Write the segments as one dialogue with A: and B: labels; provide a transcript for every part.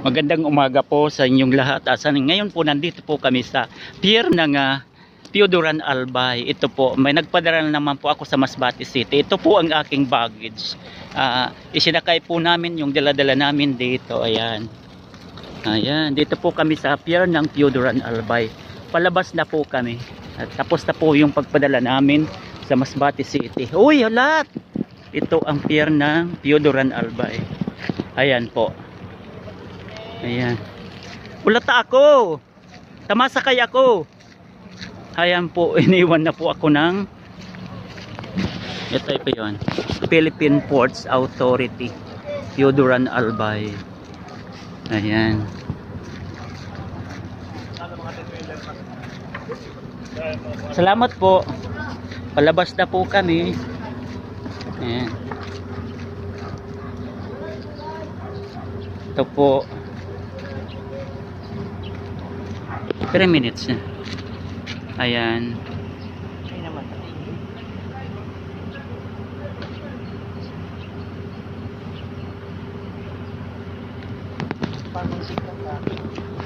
A: Magandang umaga po sa inyong lahat. Ngayon po nandito po kami sa pier ng Pioduran Albay. Ito po, may nagpadala naman po ako sa Masbate City. Ito po ang aking baggage. Isinakay po namin yung dala-dala namin dito. Ayan. Ayan, dito po kami sa pier ng Pioduran Albay. Palabas na po kami. At tapos na po yung pagpadala namin sa Masbate City. Uy, halat! Ito ang pier ng Pioduran Albay. Ayan po. Ayan. Ulata ako. Tamasakay ako. Ayan po, iniwan na po ako ng ito po yun. Philippine Ports Authority. Pioduran Albay. Ayan. Salamat po. Palabas na po kami. Ayan. Ito po. 3 minutes na. Ayan.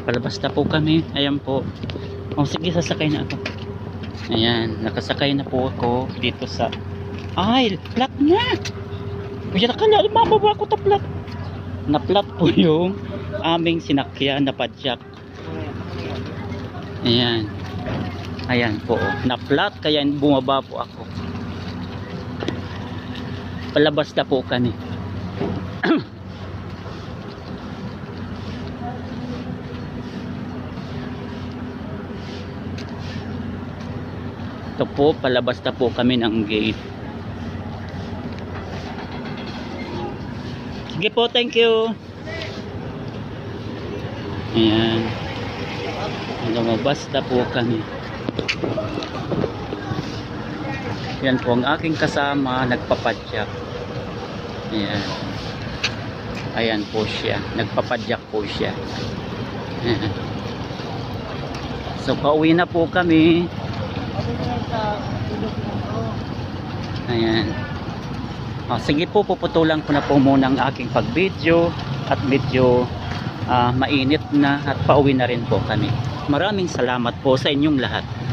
A: Palabas na po kami. Ayan po. Sige, sasakay na ako. Ayan. Nakasakay na po ako dito sa flat na. Kaya nakala, mababa ko ta flat. Na flat po yung aming sinakyan na padjak. Ayan. Ayan po. Na flat kaya bumaba po ako. Palabas na po kami. Ito po, palabas na po kami ng gate. Sige po, thank you. Ayan. Lumabas na po kami. Yan po ang aking kasama, nagpapadyak. Ayan. Ayan po siya, nagpapadyak po siya. Ayan. So pauwi na po kami. Ayan. Sige po, puputulan ko na po muna ang aking pag-video at medyo mainit na at pauwi na rin po kami. Maraming salamat po sa inyong lahat.